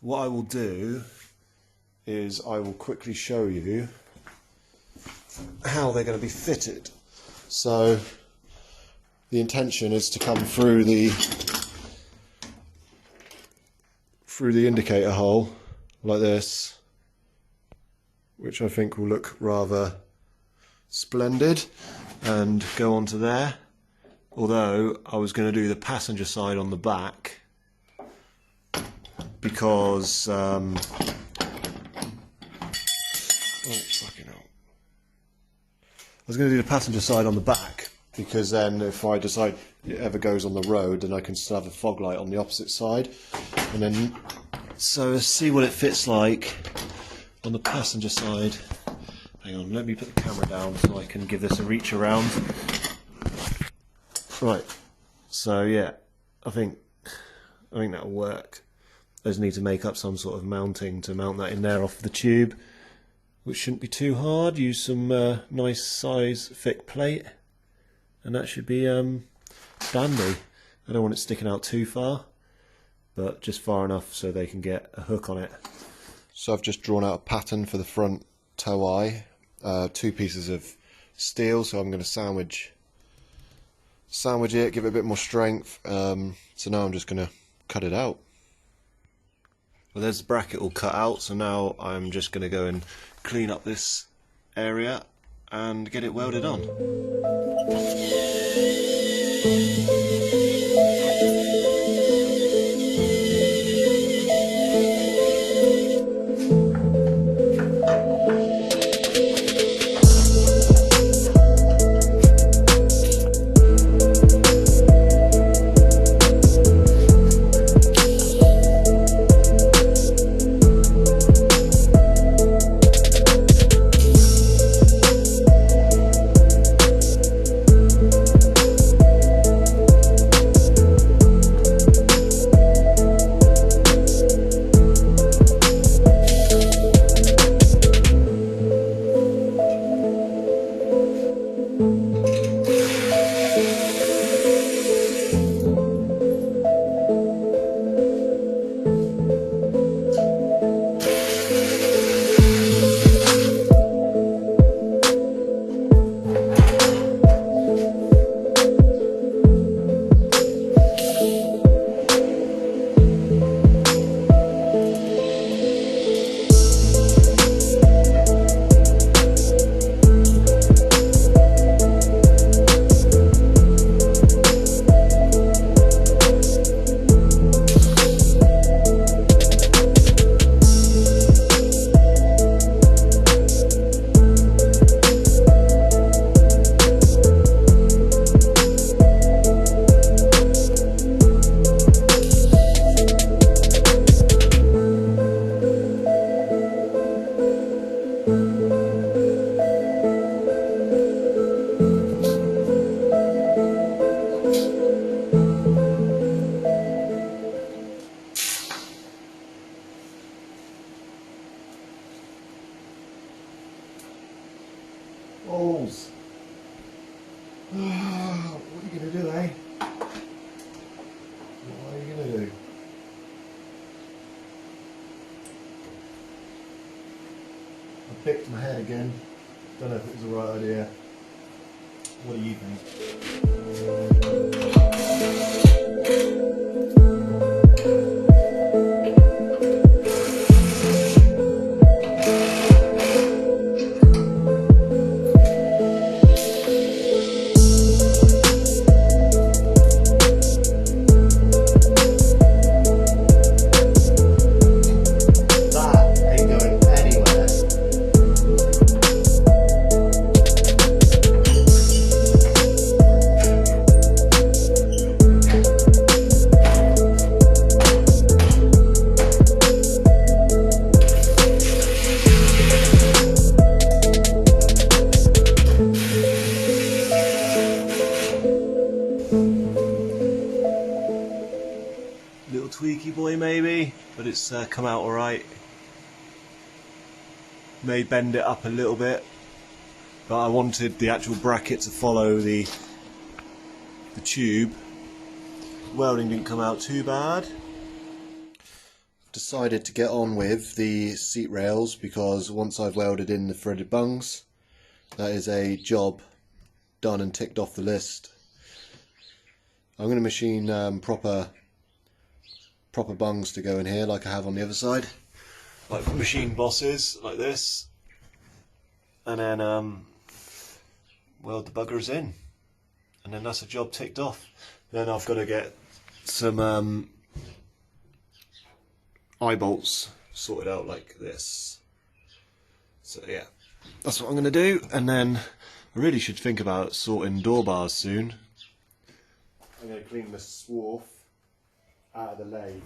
what I will do is I will quickly show you how they're going to be fitted. So the intention is to come through the indicator hole like this, which I think will look rather splendid, and go onto there. Although I was going to do the passenger side on the back because oh fucking hell. I was going to do the passenger side on the back because then if I decide it ever goes on the road, then I can still have a fog light on the opposite side. And then, so let's see what it fits like on the passenger side. Hang on, let me put the camera down so I can give this a reach around. Right, so yeah, I think that'll work. I just need to make up some sort of mounting to mount that in there off the tube, which shouldn't be too hard. Use some nice size thick plate, and that should be dandy. I don't want it sticking out too far, but just far enough so they can get a hook on it. So I've just drawn out a pattern for the front toe eye, 2 pieces of steel, so I'm going to sandwich it, give it a bit more strength. So now I'm just going to cut it out. Well, there's the bracket all cut out, so now I'm just going to go and clean up this area and get it welded on. Balls. What are you going to do, eh? What are you going to do? I picked my head again. Don't know if it was the right idea. What do you think? Little tweaky boy maybe, but it's come out alright. May bend it up a little bit, but I wanted the actual bracket to follow the tube. Welding didn't come out too bad. Decided to get on with the seat rails because once I've welded in the threaded bungs, that is a job done and ticked off the list. I'm going to machine proper bungs to go in here like I have on the other side, like machine bosses like this, and then weld the buggers in, and then that's a job ticked off. Then I've got to get some eye bolts sorted out like this. So yeah, that's what I'm going to do, and then I really should think about sorting door bars soon. I'm going to clean the swarf out of the lathe.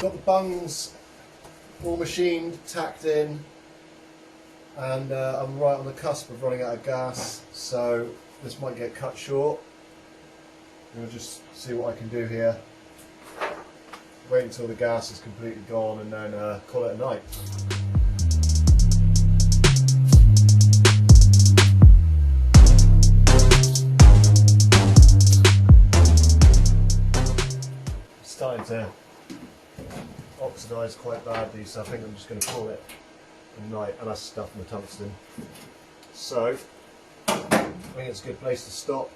Got the bungs all machined, tacked in, and I'm right on the cusp of running out of gas, so this might get cut short. I'm going to just see what I can do here. Wait until the gas is completely gone and then call it a night. It's starting to oxidise quite badly, so I think I'm just going to call it a night, and that's stuff in the tungsten. So I think it's a good place to stop.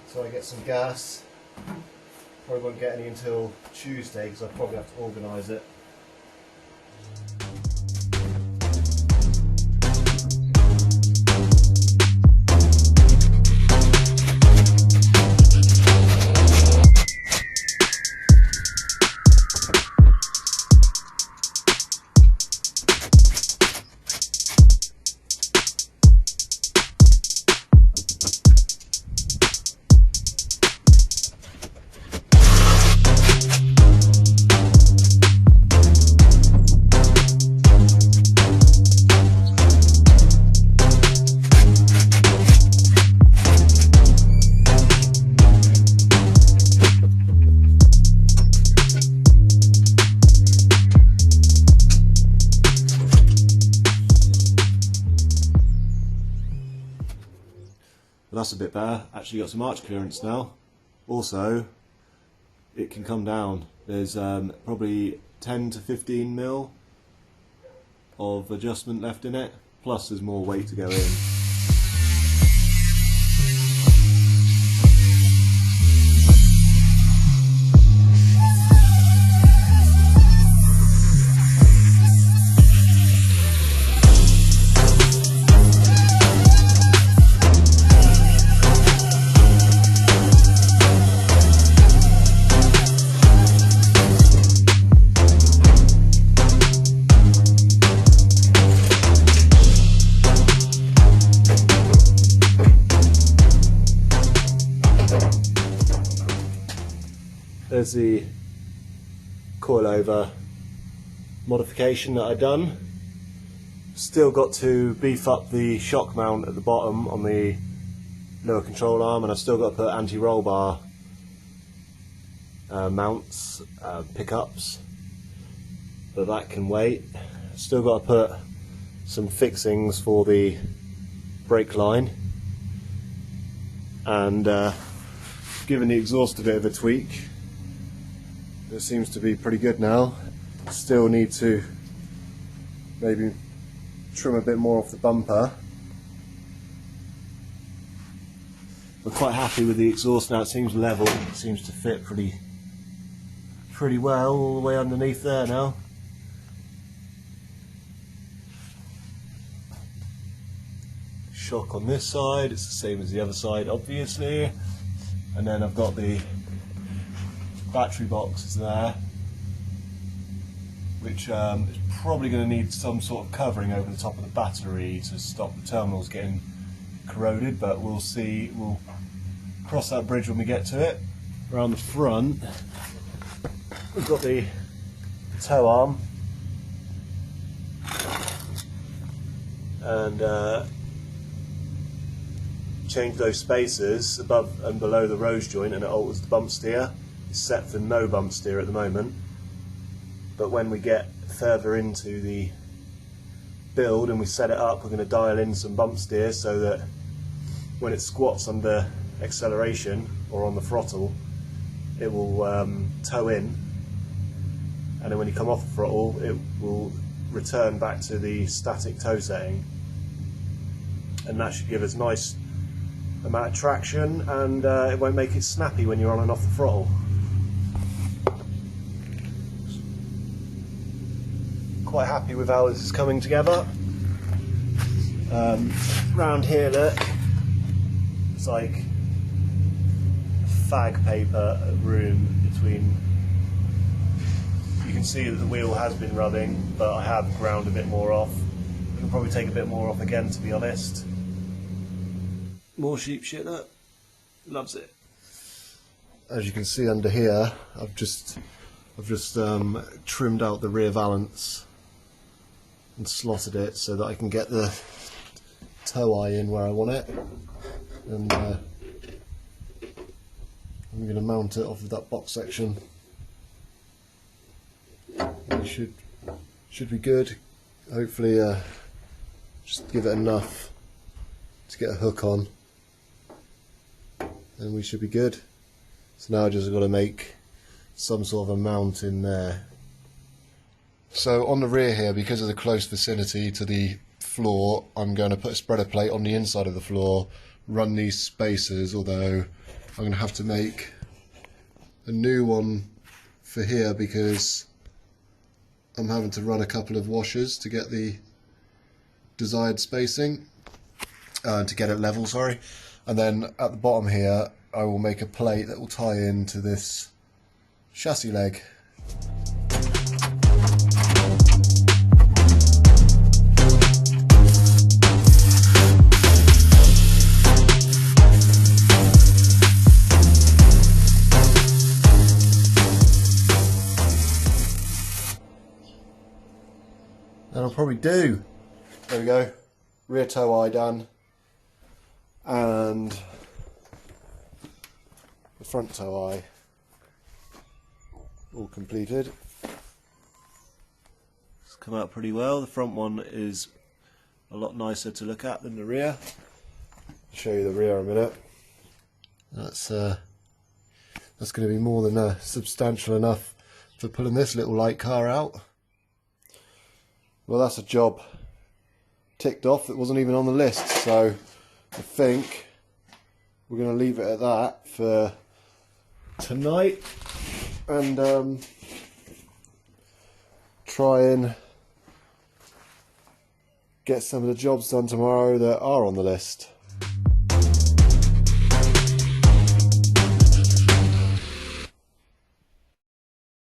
So I get some gas. Probably won't get any until Tuesday because I'll probably have to organise it. But that's a bit better. Actually got some arch clearance now. Also, it can come down. There's probably 10 to 15 mil of adjustment left in it, plus there's more weight to go in. There's the coilover modification that I've done. Still got to beef up the shock mount at the bottom on the lower control arm, and I've still got to put anti-roll bar mounts, pickups, but that can wait. Still got to put some fixings for the brake line, and given the exhaust a bit of a tweak. It seems to be pretty good now. Still need to maybe trim a bit more off the bumper. we're quite happy with the exhaust now. It seems level, it seems to fit pretty well all the way underneath there now. Shock on this side, it's the same as the other side obviously, and then I've got the battery boxes there, which is probably going to need some sort of covering over the top of the battery to stop the terminals getting corroded, but we'll see, we'll cross that bridge when we get to it. Around the front we've got the tow arm and change those spacers above and below the rose joint, and it alters the bump steer. It's set for no bump steer at the moment, but when we get further into the build and we set it up, we're going to dial in some bump steer so that when it squats under acceleration or on the throttle, it will tow in, and then when you come off the throttle it will return back to the static tow setting, and that should give us nice amount of traction, and it won't make it snappy when you're on and off the throttle. Quite happy with how this is coming together. Round here, look, it's like a fag paper room between. You can see that the wheel has been rubbing, but I have ground a bit more off. I can probably take a bit more off again, to be honest. More sheep shit, look. Loves it. As you can see under here, I've just trimmed out the rear valance and slotted it so that I can get the tow eye in where I want it, and I'm going to mount it off of that box section. It should be good. Hopefully just give it enough to get a hook on, and we should be good. So now I just got to make some sort of a mount in there. So on the rear here, because of the close vicinity to the floor, I'm going to put a spreader plate on the inside of the floor, run these spacers, although I'm going to have to make a new one for here because I'm having to run a couple of washers to get the desired spacing, to get it level, sorry. And then at the bottom here I will make a plate that will tie into this chassis leg. And I'll probably do. There we go. Rear tow eye done. And the front tow eye all completed. It's come out pretty well. The front one is a lot nicer to look at than the rear. I'll show you the rear in a minute. That's going to be more than substantial enough for pulling this little light car out. Well, that's a job ticked off that wasn't even on the list, so I think we're going to leave it at that for tonight, and try and get some of the jobs done tomorrow that are on the list.